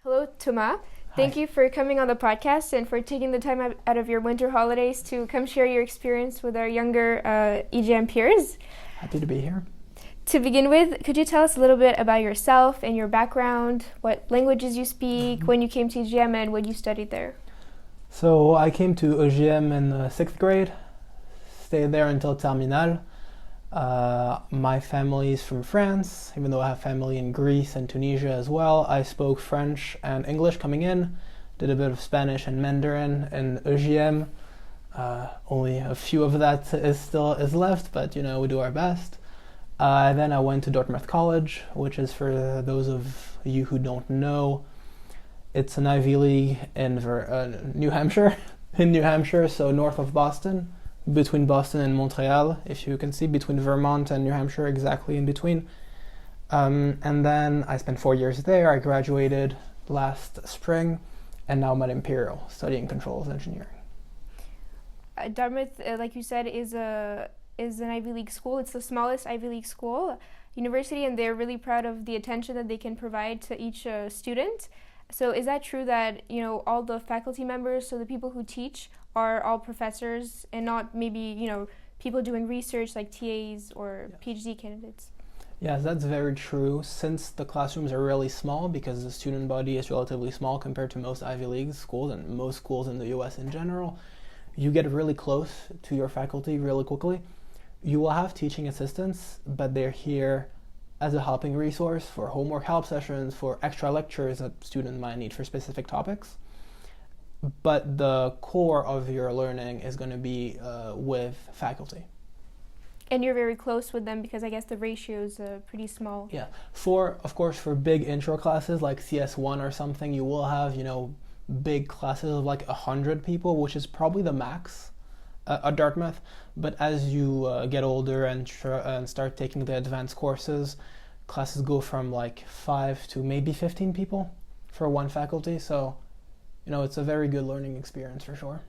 Hello, Toma. Thank Hi. you for coming on the podcast and for taking the time out of your winter holidays to come share your experience with our younger EJM peers. Happy to be here. To begin with, could you tell us a little bit about yourself and your background, what languages you speak, when you came to EJM, and what you studied there? So I came to EJM in the 6th grade, stayed there until terminal. My family is from France, even though I have family in Greece and Tunisia as well. I spoke French and English coming in, did a bit of Spanish and Mandarin in EJM. Only a few of that is left, but we do our best. Then I went to Dartmouth College, which is, for those of you who don't know, it's an Ivy League in New Hampshire, so north of Boston, between Boston and Montreal, if you can see, between Vermont and New Hampshire, exactly in between. And then I spent 4 years there. I graduated last spring, and now I'm at Imperial, studying controls engineering. Dartmouth, like you said, is an Ivy League school. It's the smallest Ivy League school university, and they're really proud of the attention that they can provide to each student. So is that true that, all the faculty members, so the people who teach, are all professors and not maybe, people doing research like TAs or PhD candidates? Yes, that's very true. Since the classrooms are really small, because the student body is relatively small compared to most Ivy League schools and most schools in the US in general, you get really close to your faculty really quickly. You will have teaching assistants, but they're here as a helping resource for homework help sessions, for extra lectures that students might need for specific topics. But the core of your learning is going to be with faculty. And you're very close with them because I guess the ratio is pretty small. Yeah. Of course, for big intro classes like CS1 or something, you will have, big classes of like 100 people, which is probably the max at Dartmouth. But as you get older and start taking the advanced courses, classes go from like 5 to maybe 15 people for one faculty. So, it's a very good learning experience for sure.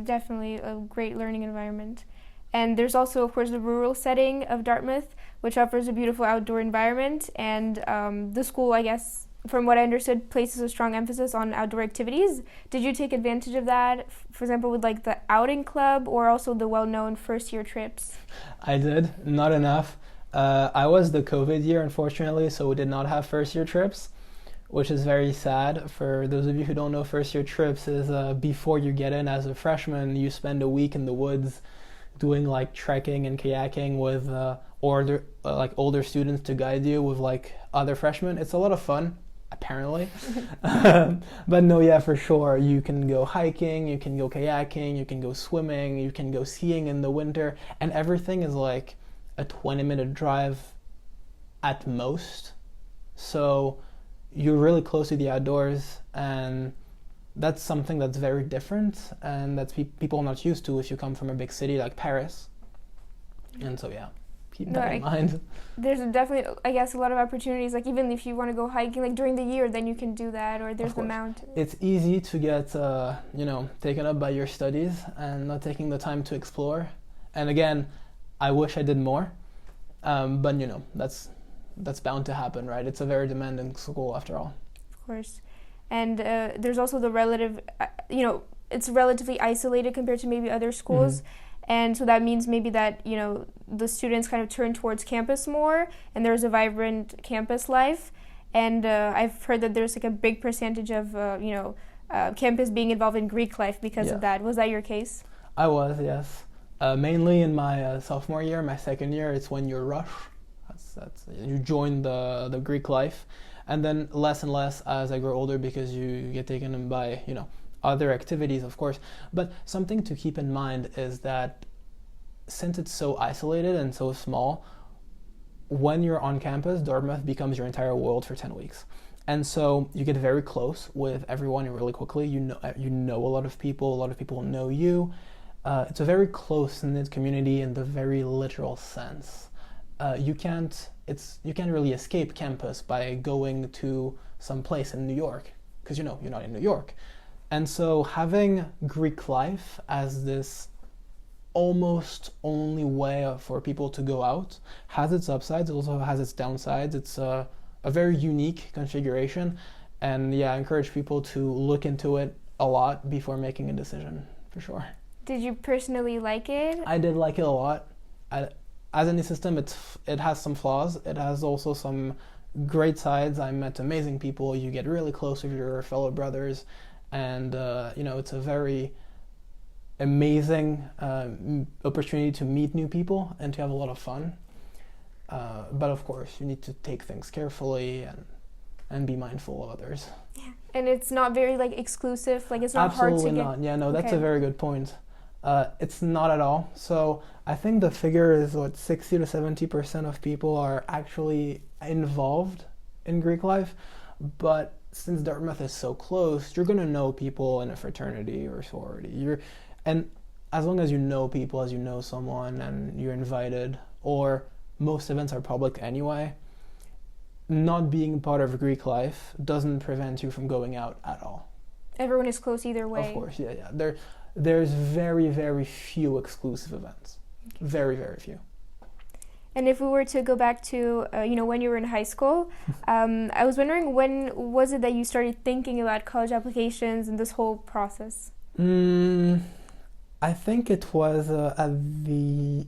Definitely a great learning environment. And there's also, of course, the rural setting of Dartmouth, which offers a beautiful outdoor environment. And the school, I guess, from what I understood, places a strong emphasis on outdoor activities. Did you take advantage of that, for example, with like the outing club or also the well-known first-year trips? I did, not enough. I was the COVID year, unfortunately, so we did not have first-year trips, which is very sad. For those of you who don't know, first-year trips is before you get in as a freshman, you spend a week in the woods doing like trekking and kayaking with older students to guide you with like other freshmen. It's a lot of fun, apparently. But no, yeah, for sure. You can go hiking, you can go kayaking, you can go swimming, you can go skiing in the winter, and everything is like a 20-minute drive at most. So you're really close to the outdoors, and that's something that's very different, and that people are not used to if you come from a big city like Paris. And so, yeah, keep that in mind. There's definitely, I guess, a lot of opportunities. Like even if you want to go hiking, like during the year, then you can do that. Or there's the mountain. It's easy to get, taken up by your studies and not taking the time to explore. And again, I wish I did more, but that's bound to happen, right? It's a very demanding school after all. Of course. And there's also the relative, it's relatively isolated compared to maybe other schools. Mm-hmm. And so that means maybe that, the students kind of turn towards campus more, and there's a vibrant campus life. And I've heard that there's like a big percentage of, campus being involved in Greek life because of that. Was that your case? I was, yes. Mainly in my sophomore year, my second year, it's when you rush. You join the Greek life. And then less and less as I grow older, because you get taken in by, other activities, of course. But something to keep in mind is that since it's so isolated and so small, when you're on campus, Dartmouth becomes your entire world for 10 weeks. And so you get very close with everyone really quickly. You know a lot of people know you. It's a very close-knit community in the very literal sense. You can't really escape campus by going to some place in New York, because you're not in New York. And so having Greek life as this almost only way for people to go out has its upsides, it also has its downsides. It's a very unique configuration, And yeah, I encourage people to look into it a lot before making a decision, for sure. Did you personally like it? I did like it a lot. As any system, it has some flaws. It has also some great sides. I met amazing people. You get really close with your fellow brothers, and it's a very amazing opportunity to meet new people and to have a lot of fun. But of course, you need to take things carefully and be mindful of others. Yeah, and it's not very like exclusive. Like it's not Absolutely hard to get. Not. Yeah, no, that's Okay. a very good point. It's not at all. So I think the figure is 60 to 70% of people are actually involved in Greek life. But since Dartmouth is so close, you're gonna know people in a fraternity or sorority. And as long as you know people, as you know someone, and you're invited, or most events are public anyway, not being part of Greek life doesn't prevent you from going out at all. Everyone is close either way. Of course, yeah. There's very, very few exclusive events. Okay. Very, very few. And if we were to go back to, when you were in high school, I was wondering, when was it that you started thinking about college applications and this whole process? I think it was at the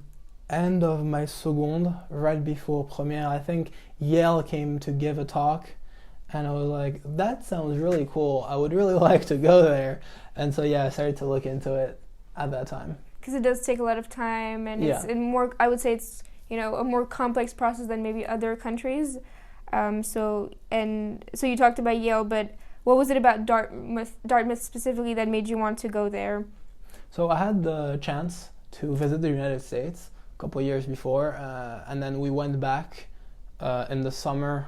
end of my seconde, right before première. I think Yale came to give a talk, and I was like, that sounds really cool. I would really like to go there. And so, yeah, I started to look into it at that time. Because it does take a lot of time, and it's more, I would say it's, a more complex process than maybe other countries. So you talked about Yale, but what was it about Dartmouth specifically that made you want to go there? So I had the chance to visit the United States a couple of years before, and then we went back in the summer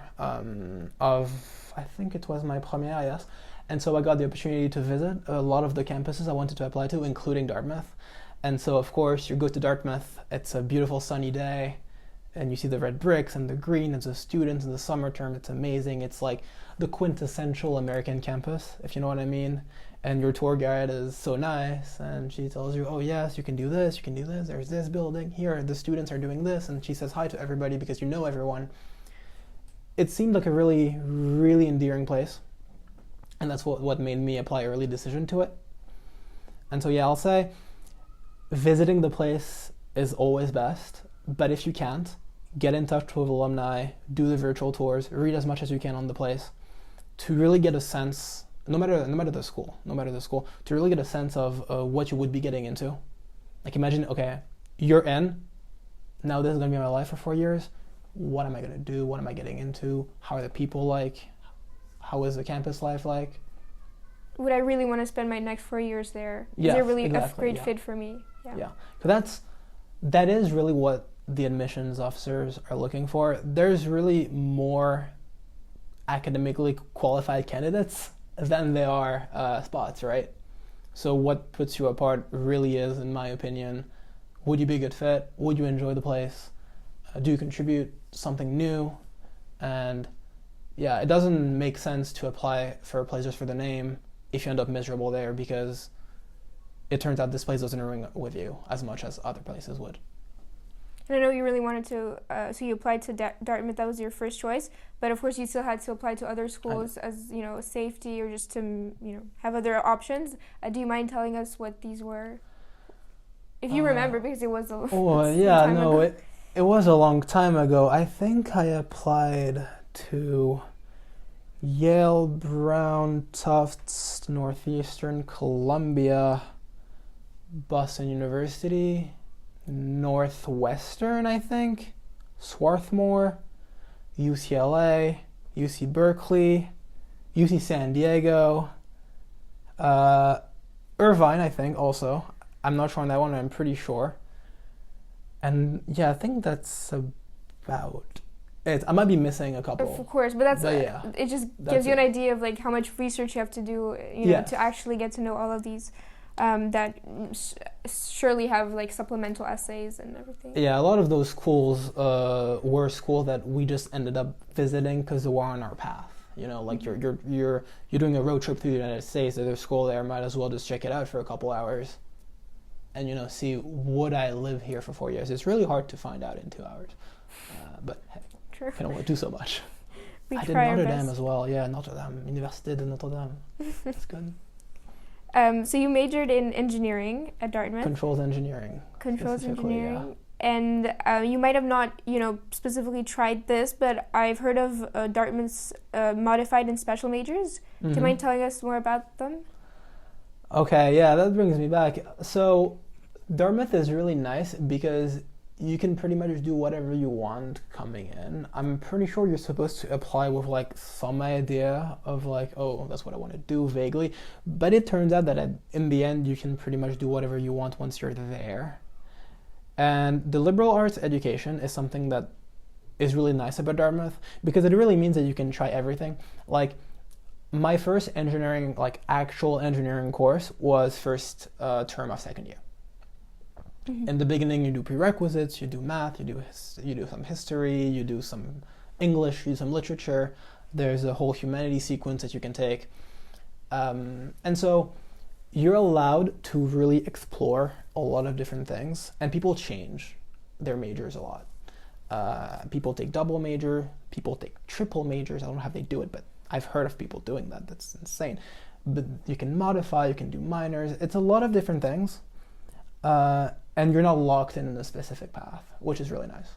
of, I think it was my première, yes. And so I got the opportunity to visit a lot of the campuses I wanted to apply to, including Dartmouth. And so, of course, you go to Dartmouth, it's a beautiful sunny day, and you see the red bricks and the green as the students in the summer term. It's amazing. It's like the quintessential American campus, if you know what I mean. And your tour guide is so nice, and she tells you, oh yes, you can do this, there's this building, here the students are doing this, and she says hi to everybody because you know everyone. It seemed like a really, really endearing place, and that's what made me apply early decision to it. And so yeah, I'll say visiting the place is always best, but if you can't, get in touch with alumni, do the virtual tours, read as much as you can on the place to really get a sense, no matter the school, to really get a sense of what you would be getting into. Like imagine, okay, you're in, now this is going to be my life for 4 years. What am I going to do? What am I getting into? How are the people like? How is the campus life like? Would I really want to spend my next 4 years there? Yes, is it really exactly, a great fit for me? Yeah. Because that is really what the admissions officers are looking for. There's really more academically qualified candidates than there are spots, right? So what puts you apart really is, in my opinion, would you be a good fit? Would you enjoy the place? Do you contribute something new? And yeah, it doesn't make sense to apply for a place just for the name if you end up miserable there, because it turns out this place doesn't ring with you as much as other places would. And I know you really wanted to, so you applied to Dartmouth, that was your first choice, but of course you still had to apply to other schools as, safety or just to, have other options. Do you mind telling us what these were? If you remember, because it was a time ago. It was a long time ago. I think I applied to Yale, Brown, Tufts, Northeastern, Columbia, Boston University, Northwestern, I think, Swarthmore, UCLA, UC Berkeley, UC San Diego, Irvine, I think, also. I'm not sure on that one, I'm pretty sure. And yeah, I think that's about it. I might be missing a couple. Of course, but it just gives you an idea of like how much research you have to do, to actually get to know all of these that surely have like supplemental essays and everything. Yeah, a lot of those schools were schools that we just ended up visiting because they were on our path. Like you're doing a road trip through the United States. There's a school there, might as well just check it out for a couple hours. And, see, would I live here for 4 years? It's really hard to find out in 2 hours. But hey, True. Can only do so much. I did Notre Dame as well. Yeah, Notre Dame, Université de Notre Dame. That's good. So you majored in engineering at Dartmouth. Controls engineering. Controls engineering. Yeah. And you might have not, specifically tried this, but I've heard of Dartmouth's modified and special majors. Do you mind telling us more about them? Okay, yeah, that brings me back. So Dartmouth is really nice because you can pretty much do whatever you want coming in. I'm pretty sure you're supposed to apply with like some idea of like, oh, that's what I want to do vaguely. But it turns out that in the end, you can pretty much do whatever you want once you're there. And the liberal arts education is something that is really nice about Dartmouth because it really means that you can try everything. Like my first engineering, like actual engineering course was first term of second year. In the beginning, you do prerequisites, you do math, you do some history, you do some English, you do some literature. There's a whole humanities sequence that you can take. And so you're allowed to really explore a lot of different things. And people change their majors a lot. People take double major, people take triple majors. I don't know how they do it, but I've heard of people doing that. That's insane. But you can modify, you can do minors. It's a lot of different things. And you're not locked in a specific path, which is really nice.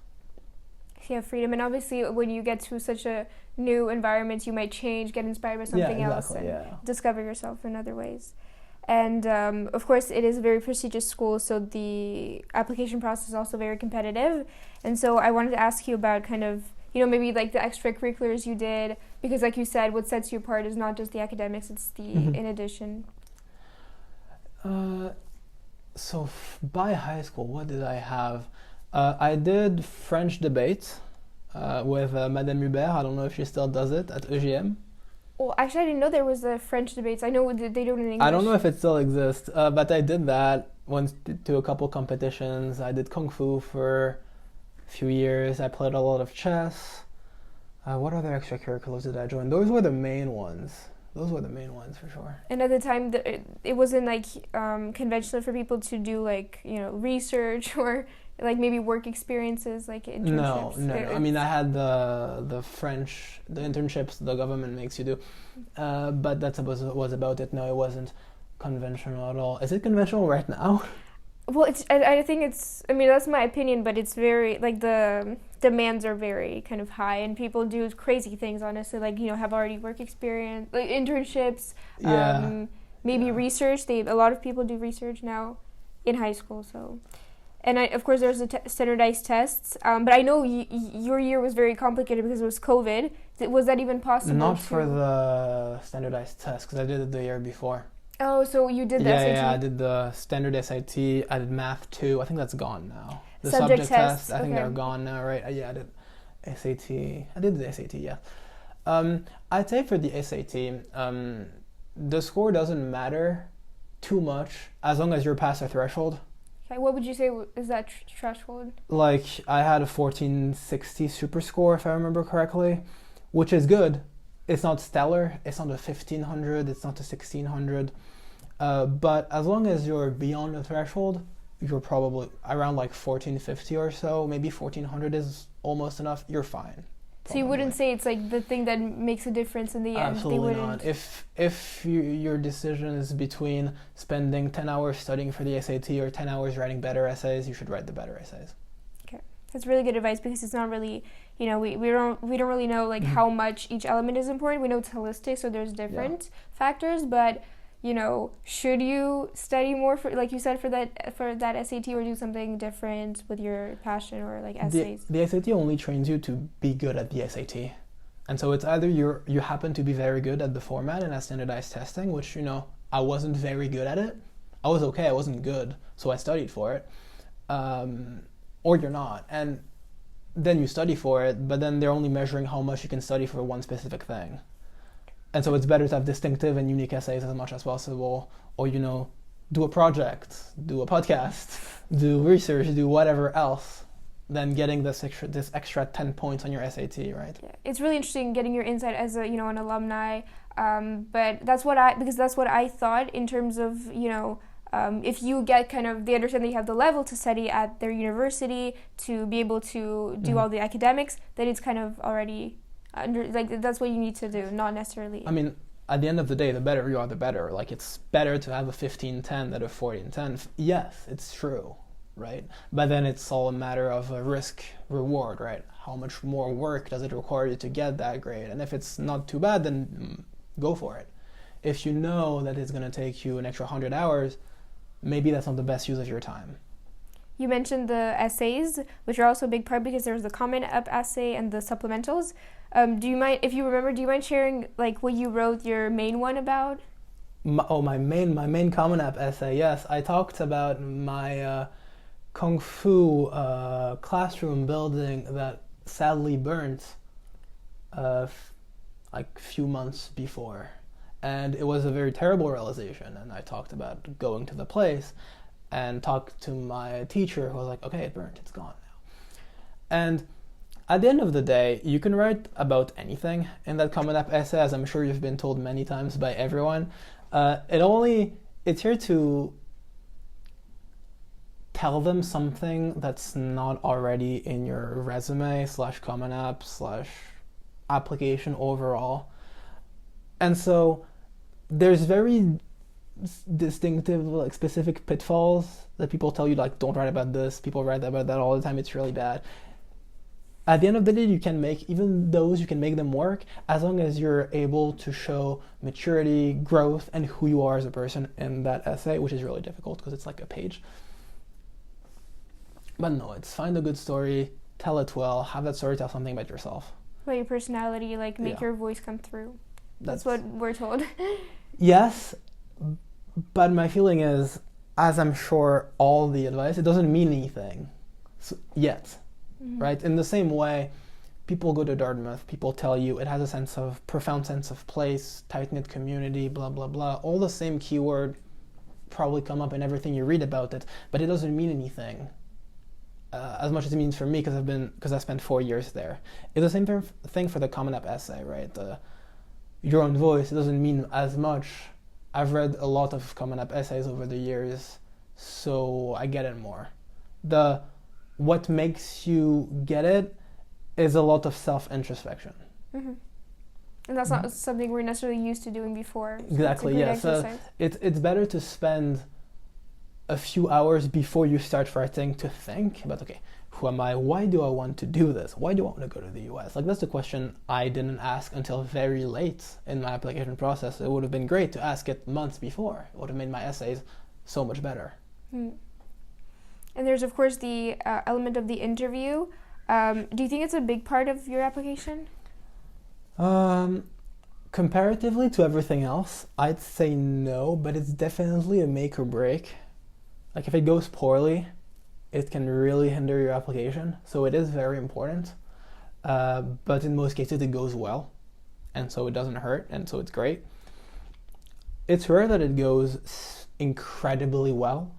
You have freedom, and obviously when you get to such a new environment, you might change, get inspired by something else, and discover yourself in other ways. And of course, it is a very prestigious school, so the application process is also very competitive. And so I wanted to ask you about kind of, maybe like the extracurriculars you did, because like you said, what sets you apart is not just the academics, it's the in addition. So by high school, what did I have? I did French debate with Madame Hubert. I don't know if she still does it at EJM. Well, actually, I didn't know there was a French debates. I know they do it in English. I don't know if it still exists, but I did that once to a couple competitions. I did Kung Fu for a few years. I played a lot of chess. What other extracurriculars did I join? Those were the main ones. Those were the main ones for sure. And at the time, it wasn't like conventional for people to do like research or like maybe work experiences like internships. No. I mean, I had the French, the internships the government makes you do, but that was about it. No, it wasn't conventional at all. Is it conventional right now? Well, I think it's. I mean, that's my opinion, but it's very like the demands are very kind of high, and people do crazy things. Honestly, like have already work experience, like internships, maybe research. A lot of people do research now in high school. So, and of course, there's the standardized tests. But I know your year was very complicated because it was COVID. Was that even possible? Not for the standardized tests, because I did it the year before. Oh, so you did the SAT? Yeah, I did the standard SAT. I did math too. I think that's gone now. The subject tests, I think they're gone now, right? Yeah, I did SAT. I did the SAT, yeah. I'd say for the SAT, the score doesn't matter too much as long as you're past a threshold. Okay, what would you say is that threshold? Like, I had a 1460 super score, if I remember correctly, which is good. It's not stellar, it's not a 1500, it's not a 1600, but as long as you're beyond the threshold, you're probably around like 1450 or so, maybe 1400 is almost enough, you're fine. Probably. So you wouldn't say it's like the thing that makes a difference in the end? Absolutely not. If your decision is between spending 10 hours studying for the SAT or 10 hours writing better essays, you should write the better essays. Okay, that's really good advice because it's not really... we don't really know like how much each element is important. We know it's holistic, so there's different factors. But should you study more for, like you said, for that SAT, or do something different with your passion or like essays? The SAT only trains you to be good at the SAT, and so it's either you happen to be very good at the format and at standardized testing, which I wasn't very good at it. I was okay. I wasn't good, so I studied for it. Or you're not, and then you study for it, but then they're only measuring how much you can study for one specific thing. And so it's better to have distinctive and unique essays as much as possible, or, do a project, do a podcast, do research, do whatever else, than getting this extra 10 points on your SAT, right? Yeah. It's really interesting getting your insight as an alumni, but that's what I thought in terms of, if you get they understand that you have the level to study at their university to be able to do all the academics, then it's kind of already like that's what you need to do, not necessarily. I mean, at the end of the day, the better you are, the better. Like, it's better to have a 15-10 than a 14-10. Yes, it's true, right? But then it's all a matter of a risk-reward, right? How much more work does it require you to get that grade? And if it's not too bad, then go for it. If you know that it's going to take you an extra 100 hours, maybe that's not the best use of your time. You mentioned the essays, which are also a big part because there's the Common Up essay and the supplementals. Do you mind, if you remember, do you mind sharing like what you wrote your main one about? My main Common App essay, yes. I talked about my Kung Fu classroom building that sadly burnt like a few months before. And it was a very terrible realization. And I talked about going to the place and talked to my teacher who was like, okay, it burnt, it's gone now. And at the end of the day, you can write about anything in that Common App essay, as I'm sure you've been told many times by everyone. It's here to tell them something that's not already in your resume / Common App / application overall. And so there's very distinctive, like, specific pitfalls that people tell you, like, don't write about this. People write about that all the time. It's really bad. At the end of the day, you can make them work as long as you're able to show maturity, growth, and who you are as a person in that essay, which is really difficult because it's like a page. But no, it's find a good story, tell it well, have that story tell something about yourself. About your personality, like make your voice come through. That's what we're told. Yes, but my feeling is, as I'm sure all the advice, it doesn't mean anything yet. Mm-hmm. Right? In the same way, people go to Dartmouth, people tell you it has a profound sense of place, tight-knit community, blah, blah, blah. All the same keyword probably come up in everything you read about it, but it doesn't mean anything as much as it means for me because I spent 4 years there. It's the same thing for the Common App essay, right? Your own voice, it doesn't mean as much. I've read a lot of Common App essays over the years, so I get it more. What makes you get it is a lot of self-introspection. Mm-hmm. And that's not something we're necessarily used to doing before. So exactly, yeah. So it's better to spend a few hours before you start writing to think about, okay, who am I? Why do I want to do this? Why do I want to go to the US? Like, that's the question I didn't ask until very late in my application process. It would have been great to ask it months before. It would have made my essays so much better. Mm. And there's, of course, the element of the interview. Do you think it's a big part of your application? Comparatively to everything else, I'd say no, but it's definitely a make or break. Like, if it goes poorly, it can really hinder your application. So it is very important. But in most cases, it goes well. And so it doesn't hurt, and so it's great. It's rare that it goes incredibly well.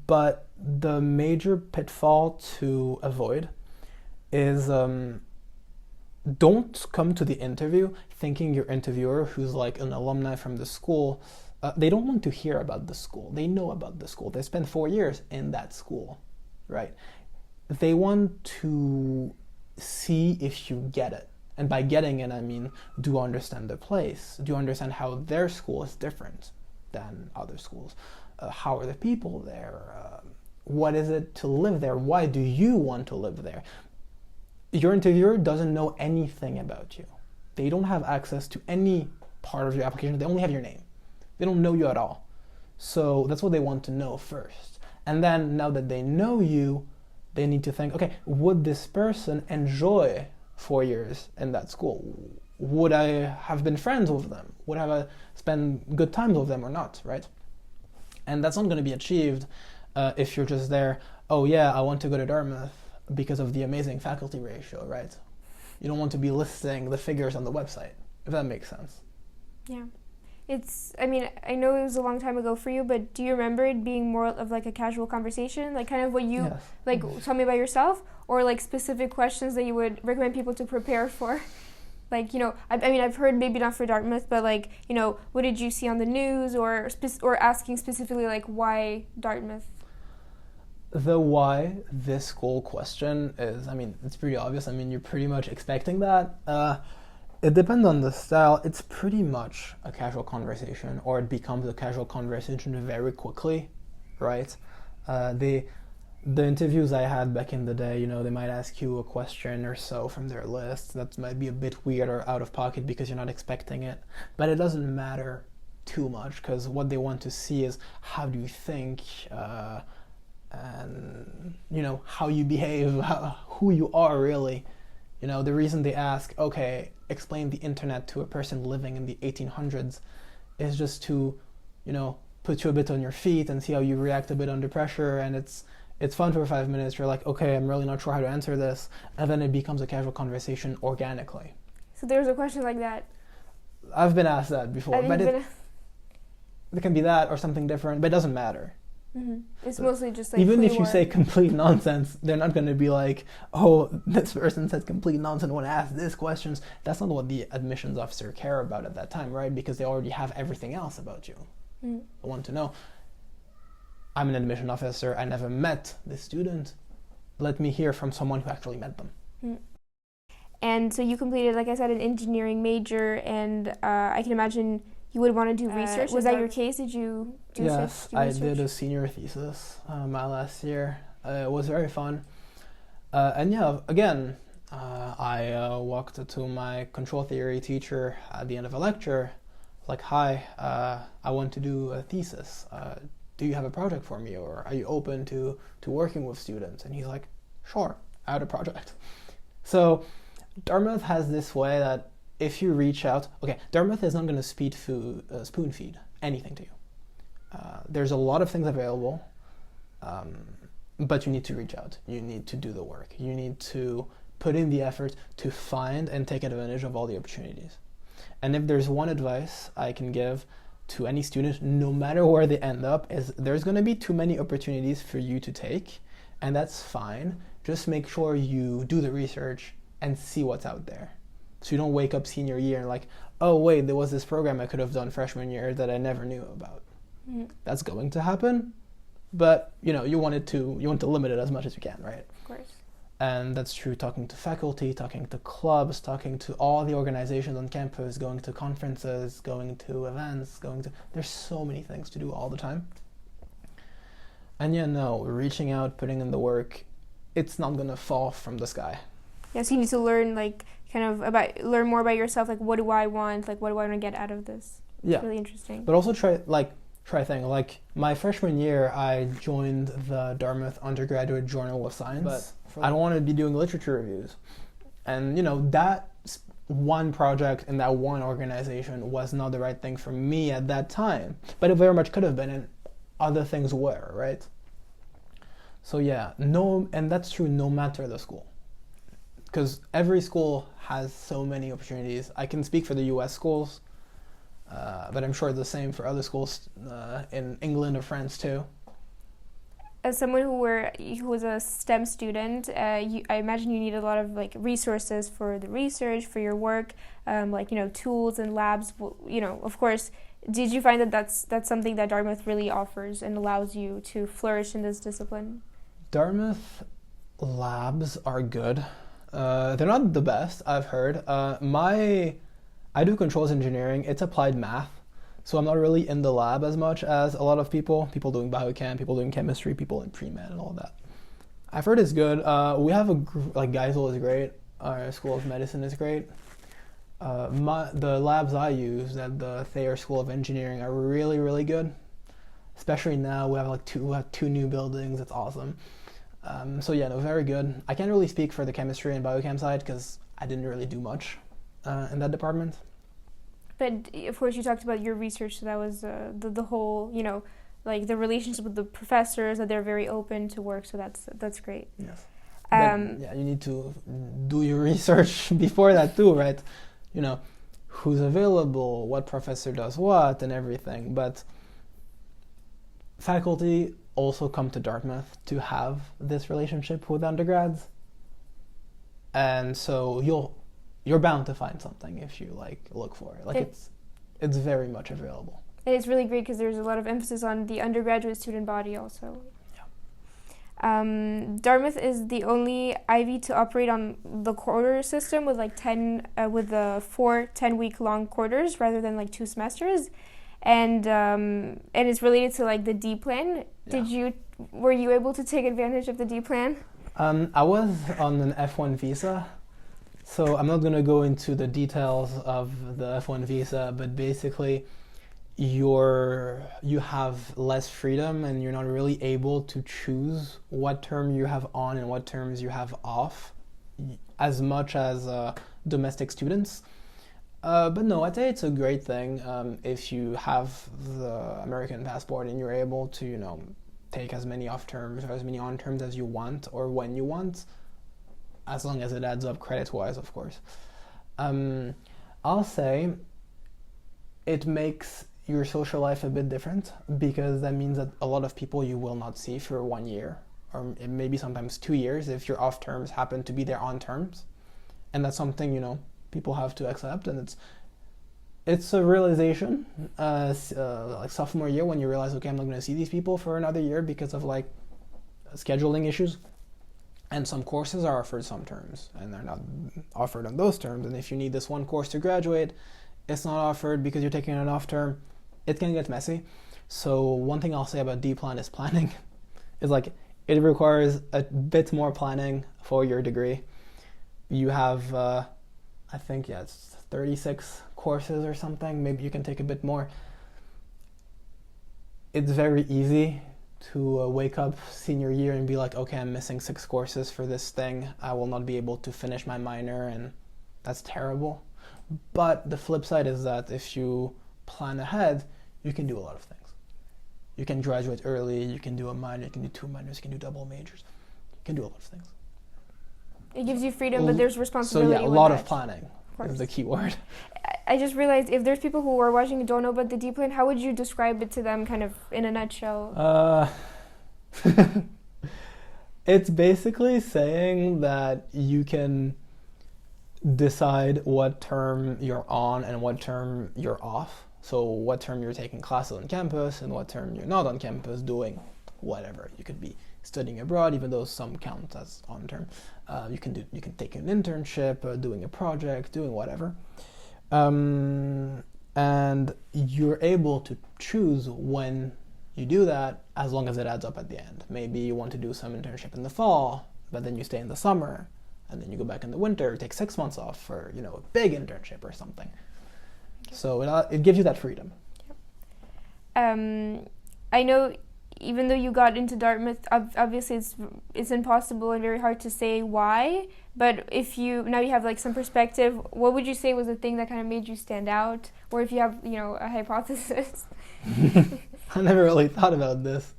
But the major pitfall to avoid is don't come to the interview thinking your interviewer, who's like an alumni from the school, they don't want to hear about the school. They know about the school. They spent 4 years in that school, right? They want to see if you get it. And by getting it, I mean, do you understand the place? Do you understand how their school is different than other schools? How are the people there? What is it to live there? Why do you want to live there? Your interviewer doesn't know anything about you. They don't have access to any part of your application. They only have your name. They don't know you at all. So that's what they want to know first. And then now that they know you, they need to think, okay, would this person enjoy 4 years in that school? Would I have been friends with them? Would I have spent good times with them or not, right? And that's not going to be achieved if you're just there, oh yeah, I want to go to Dartmouth because of the amazing faculty ratio, right? You don't want to be listing the figures on the website, if that makes sense. Yeah. I know it was a long time ago for you, but do you remember it being more of like a casual conversation? Like kind of what you, yes. Like tell me about yourself, or like specific questions that you would recommend people to prepare for? Like, I've heard maybe not for Dartmouth, but like, what did you see on the news or asking specifically like why Dartmouth? The why this school question is, I mean, it's pretty obvious. I mean, you're pretty much expecting that. It depends on the style. It's pretty much a casual conversation, or it becomes a casual conversation very quickly, right? The interviews I had back in the day, they might ask you a question or so from their list that might be a bit weird or out of pocket because you're not expecting it. But it doesn't matter too much, because what they want to see is how do you think, and how you behave, who you are really. The reason they ask, okay, explain the internet to a person living in the 1800s is just to, put you a bit on your feet and see how you react a bit under pressure. And it's fun for 5 minutes. You're like, okay, I'm really not sure how to answer this. And then it becomes a casual conversation organically. So there's a question like that. I've been asked that before. But it can be that or something different, but it doesn't matter. Mm-hmm. It's mostly just like, even if you say complete nonsense, they're not going to be like, oh, this person said complete nonsense when asked this questions. That's not what the admissions officer care about at that time, right? Because they already have everything else about you. They want to know, I'm an admission officer, I never met this student. Let me hear from someone who actually met them. And so you completed, like I said, an engineering major, and I can imagine you would want to do research. Was that your case? Did you do Yes, I did a senior thesis my last year. It was very fun. And yeah, again, I walked to my control theory teacher at the end of a lecture, like, hi, I want to do a thesis. Do you have a project for me, or are you open to working with students? And he's like, sure, I had a project. So Dartmouth has this way that if you reach out, Dartmouth is not going to spoon feed anything to you. There's a lot of things available, but you need to reach out. You need to do the work. You need to put in the effort to find and take advantage of all the opportunities. And if there's one advice I can give to any student, no matter where they end up, is there's going to be too many opportunities for you to take, and that's fine. Just make sure you do the research and see what's out there. So you don't wake up senior year and like, oh wait, there was this program I could have done freshman year that I never knew about. That's going to happen, but you want to limit it as much as you can, right? Of course. And that's true talking to faculty, talking to clubs, talking to all the organizations on campus, going to conferences, going to events, there's so many things to do all the time. And reaching out, putting in the work, it's not gonna fall from the sky. Yes, you need to learn learn more about yourself, like what do I want, like what do I want to get out of this? Yeah. It's really interesting. But also try things. Like my freshman year, I joined the Dartmouth Undergraduate Journal of Science, but I don't want to be doing literature reviews. And that one project in that one organization was not the right thing for me at that time, but it very much could have been, and other things were, right? So yeah, and that's true no matter the school. Because every school has so many opportunities. I can speak for the US schools, but I'm sure it's the same for other schools in England or France too. As someone who was a STEM student, I imagine you need a lot of resources for the research, for your work, tools and labs. Of course, did you find that that's something that Dartmouth really offers and allows you to flourish in this discipline? Dartmouth labs are good. They're not the best, I've heard. I do controls engineering. It's applied math, so I'm not really in the lab as much as a lot of people doing biochem, people doing chemistry, people in pre-med and all that. I've heard it's good. We have Geisel is great. Our School of Medicine is great. The labs I use at the Thayer School of Engineering are really, really good. Especially now, we have two new buildings. It's awesome. Very good. I can't really speak for the chemistry and biochem side because I didn't really do much in that department. But of course, you talked about your research, so that was the whole, the relationship with the professors, that they're very open to work, so that's great. Yes. You need to do your research before that too, right? Who's available, what professor does what, and everything. But faculty also come to Dartmouth to have this relationship with undergrads, and so you're bound to find something if you look for it. It's very much available. And it's really great because there's a lot of emphasis on the undergraduate student body also. Dartmouth is the only Ivy to operate on the quarter system with like 4 10-week long quarters rather than like 2 semesters, and it's related to like the D plan. Yeah. Were you able to take advantage of the D plan? I was on an F1 visa, so I'm not going to go into the details of the F1 visa, but basically you have less freedom and you're not really able to choose what term you have on and what terms you have off as much as domestic students. But no, I'd say it's a great thing if you have the American passport and you're able to, take as many off terms or as many on terms as you want or when you want, as long as it adds up credit-wise, of course. I'll say it makes your social life a bit different because that means that a lot of people you will not see for 1 year or maybe sometimes 2 years if your off terms happen to be their on terms. And that's something, people have to accept, and it's a realization like sophomore year when you realize, okay, I'm not going to see these people for another year because of like scheduling issues, and some courses are offered some terms and they're not offered on those terms, and if you need this one course to graduate, it's not offered because you're taking an off term. It can get messy. So one thing I'll say about D-Plan is planning. Is like it requires a bit more planning for your degree. You have I think it's 36 courses or something. Maybe you can take a bit more. It's very easy to wake up senior year and be like, okay, I'm missing 6 courses for this thing. I will not be able to finish my minor, and that's terrible. But the flip side is that if you plan ahead, you can do a lot of things. You can graduate early, you can do a minor, you can do 2 minors, you can do double majors. You can do a lot of things. It gives you freedom, but there's responsibility. So yeah, a lot of planning is the key word. I just realized if there's people who are watching and don't know about the D plan, how would you describe it to them kind of in a nutshell? It's basically saying that you can decide what term you're on and what term you're off. So what term you're taking classes on campus and what term you're not on campus doing whatever. You could be studying abroad, even though some count as on term. You can take an internship, doing a project, doing whatever. And you're able to choose when you do that as long as it adds up at the end. Maybe you want to do some internship in the fall, but then you stay in the summer, and then you go back in the winter, take 6 months off for, a big internship or something. So it gives you that freedom. I know even though you got into Dartmouth, obviously it's impossible and very hard to say why, but if you have like some perspective, what would you say was the thing that kind of made you stand out? Or if you have, a hypothesis? I never really thought about this.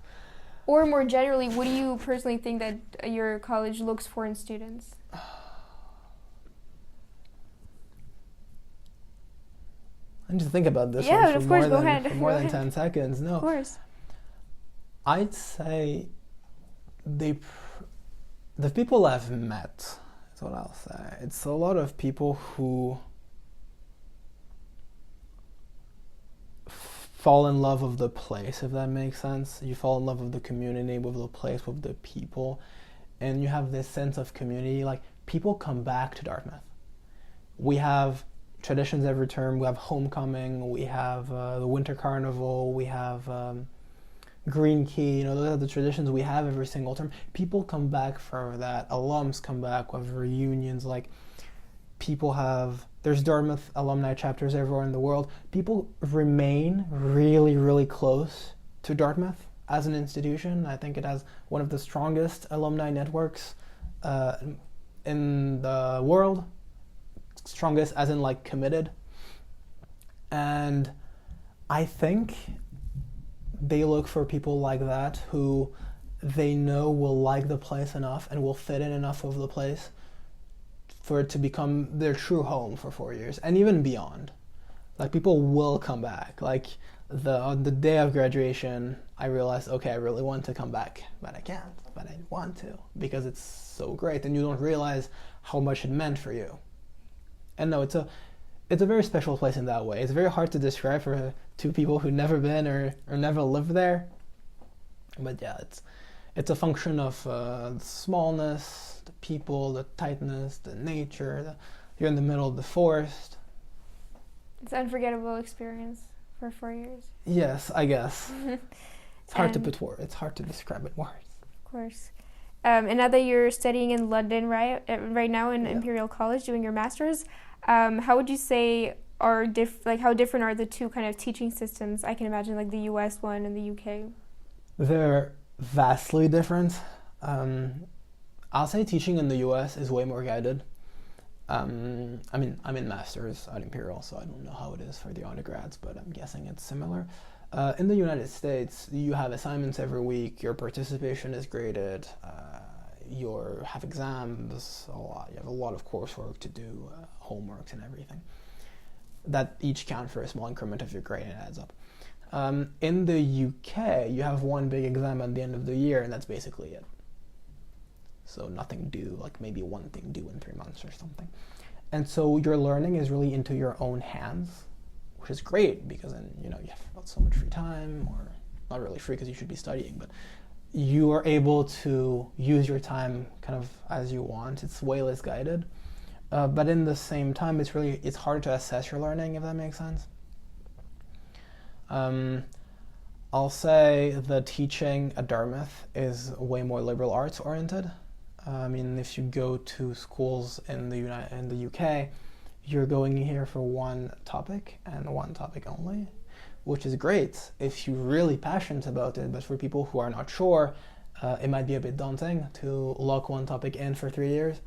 Or more generally, what do you personally think that your college looks for in students? I need to think about this one. Yeah, of course, go ahead. For more than 10 seconds. No. Of course. I'd say the people I've met is what I'll say. It's a lot of people who fall in love with the place, if that makes sense. You fall in love with the community, with the place, with the people, and you have this sense of community. Like, people come back to Dartmouth. We have traditions every term. We have homecoming, we have the winter carnival, we have Green Key, those are the traditions we have every single term. People come back for that. Alums come back with reunions. Like, there's Dartmouth alumni chapters everywhere in the world. People remain really, really close to Dartmouth as an institution. I think it has one of the strongest alumni networks in the world. Strongest as in like committed. And I think they look for people like that who they know will like the place enough and will fit in enough of the place for it to become their true home for 4 years and even beyond. Like, people will come back. Like, on the day of graduation, I realized, okay, I really want to come back, but I can't, but I want to because it's so great, and you don't realize how much it meant for you. And no, it's a very special place in that way. It's very hard to describe for two people who've never been or never lived there. But yeah, it's a function of the smallness, the people, the tightness, the nature. You're in the middle of the forest. It's an unforgettable experience for 4 years. Yes, I guess. It's hard to put words. It's hard to describe it words. Of course. And now that you're studying in London, right now in Imperial College, doing your master's, how would you say how different are the two kind of teaching systems? I can imagine like the US one and the UK. They're vastly different. I'll say teaching in the US is way more guided. I'm in master's at Imperial, so I don't know how it is for the undergrads, but I'm guessing it's similar. In the United States, you have assignments every week, your participation is graded, you have exams a lot, you have a lot of coursework to do, homeworks and everything. That each count for a small increment of your grade and it adds up. In the UK, you have one big exam at the end of the year and that's basically it. So nothing due, like maybe one thing due in 3 months or something. And so your learning is really into your own hands, which is great because then, you have so much free time, or not really free because you should be studying, but you are able to use your time kind of as you want. It's way less guided. But in the same time, it's hard to assess your learning, if that makes sense. I'll say the teaching at Dartmouth is way more liberal arts oriented. If you go to schools in the UK, you're going here for one topic and one topic only, which is great if you're really passionate about it. But for people who are not sure, it might be a bit daunting to lock one topic in for 3 years.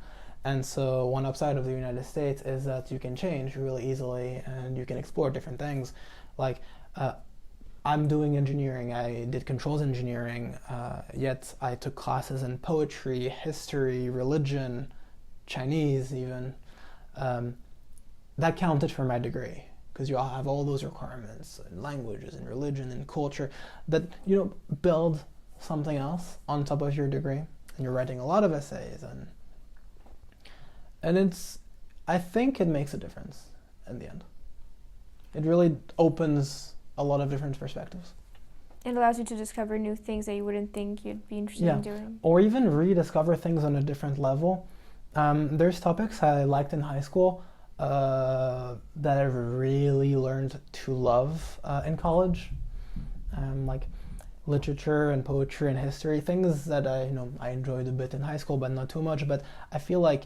And so one upside of the United States is that you can change really easily and you can explore different things. Like, I'm doing engineering. I did controls engineering, yet I took classes in poetry, history, religion, Chinese even. That counted for my degree because you all have all those requirements in languages and religion and culture that, build something else on top of your degree. And you're writing a lot of essays and I think it makes a difference in the end. It really opens a lot of different perspectives. It allows you to discover new things that you wouldn't think you'd be interested in doing. Or even rediscover things on a different level. There's topics I liked in high school that I've really learned to love in college. Like literature and poetry and history, things that I enjoyed a bit in high school, but not too much. But I feel like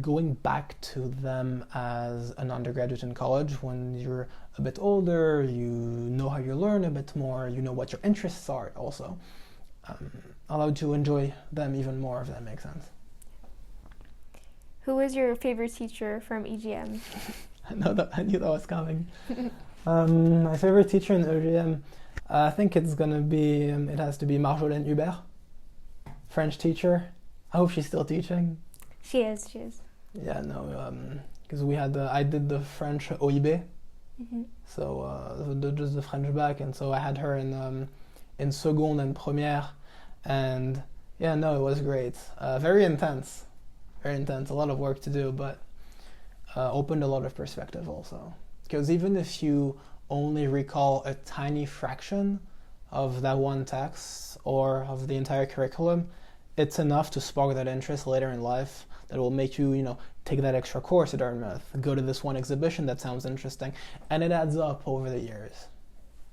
going back to them as an undergraduate in college, when you're a bit older, you know how you learn a bit more, you know what your interests are also, allowed to enjoy them even more, if that makes sense. Who was your favorite teacher from EJM? I knew that was coming. My favorite teacher in EJM, I think it has to be Marjolaine Hubert, French teacher. I hope she's still teaching. She is. Yeah, no, because I did the French OIB, so just the French bac, and so I had her in seconde and première, and yeah, no, it was great. Very intense, a lot of work to do, but opened a lot of perspective also. Because even if you only recall a tiny fraction of that one text or of the entire curriculum, it's enough to spark that interest later in life that will make you, take that extra course at Dartmouth, go to this one exhibition that sounds interesting, and it adds up over the years.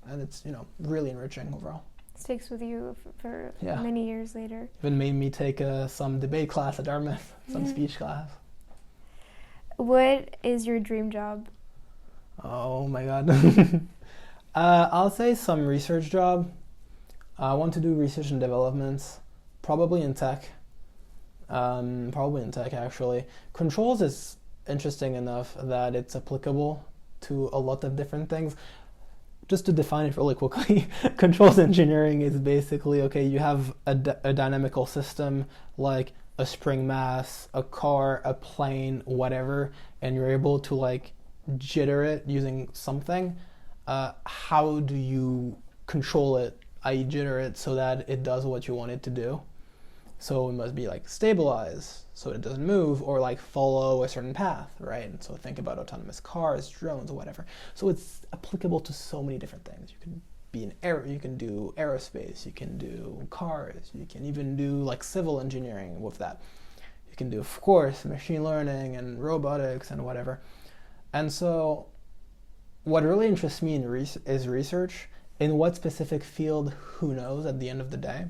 And it's, really enriching overall. It sticks with you for many years later. Even made me take some debate class at Dartmouth, some speech class. What is your dream job? Oh my God. I'll say some research job. I want to do research and development. Probably in tech. Actually. Controls is interesting enough that it's applicable to a lot of different things. Just to define it really quickly, controls engineering is basically, you have a dynamical system like a spring mass, a car, a plane, whatever, and you're able to jitter it using something. How do you control it, i.e. jitter it, so that it does what you want it to do? So it must be stabilize so it doesn't move, or follow a certain path, right? And so think about autonomous cars, drones, whatever. So it's applicable to so many different things. You can be in air. You can do aerospace. You can do cars. You can even do like civil engineering with that. You can do, of course, machine learning and robotics and whatever. And so, what really interests me is research. In what specific field, who knows at the end of the day.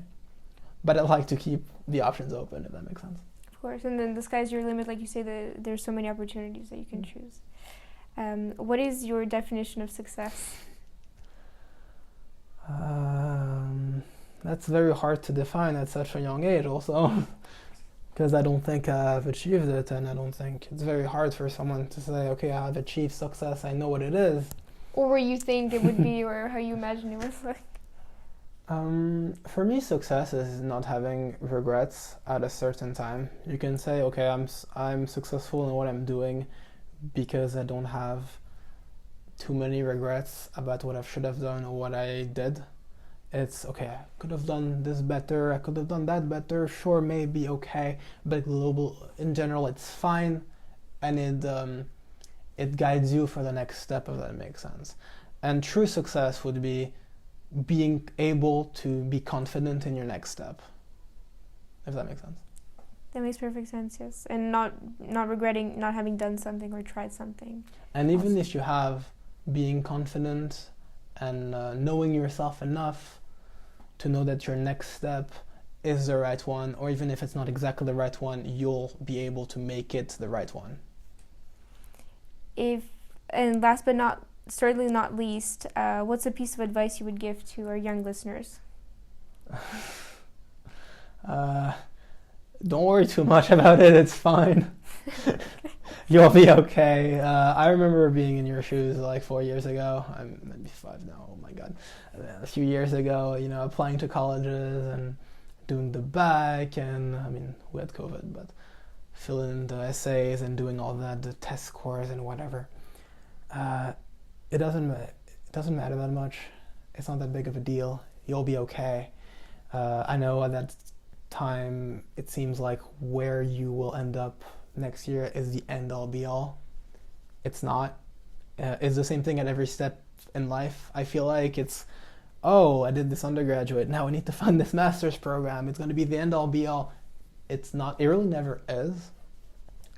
But I like to keep the options open, if that makes sense. Of course, and then the sky's your limit, like you say, there's so many opportunities that you can choose. What is your definition of success? That's very hard to define at such a young age also, because I don't think I've achieved it, and I don't think it's very hard for someone to say, okay, I've achieved success, I know what it is. Or where you think it would be, or how you imagine it was like? For me, success is not having regrets at a certain time. You can say, okay, I'm successful in what I'm doing because I don't have too many regrets about what I should have done or what I did. It's okay, I could have done this better, I could have done that better, sure, maybe, okay, but in general, it's fine, and it guides you for the next step, if that makes sense. And true success would be being able to be confident in your next step, if that makes sense. That makes perfect sense, yes. And not regretting not having done something or tried something. And even if you have being confident and knowing yourself enough to know that your next step is the right one, or even if it's not exactly the right one, you'll be able to make it the right one. And last but certainly not least, what's a piece of advice you would give to our young listeners? Don't worry too much about it, it's fine. You'll be okay. I remember being in your shoes like 4 years ago. I'm maybe 5 now, oh my god. A few years ago, applying to colleges and doing the back, and I mean, we had COVID, but filling in the essays and doing all that, the test scores and whatever. It doesn't matter that much. It's not that big of a deal. You'll be okay. I know at that time it seems like where you will end up next year is the end all be all. It's not. It's the same thing at every step in life. I feel like it's, I did this undergraduate, now I need to fund this master's program, it's going to be the end all be all. It's not. It really never is.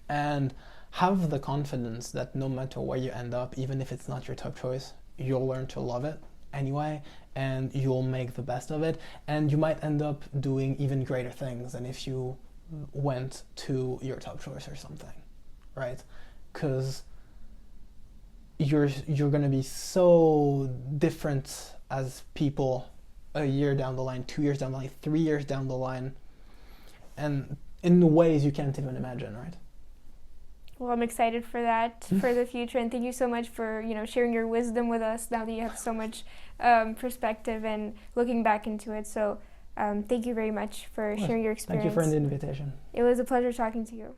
And have the confidence that no matter where you end up, even if it's not your top choice, you'll learn to love it anyway, and you'll make the best of it, and you might end up doing even greater things than if you went to your top choice or something, right? Because you're going to be so different as people a year down the line, 2 years down the line, 3 years down the line, and in ways you can't even imagine, right? Well, I'm excited for that, for the future, and thank you so much for sharing your wisdom with us now that you have so much perspective and looking back into it. So thank you very much for sharing your experience. Thank you for the invitation. It was a pleasure talking to you.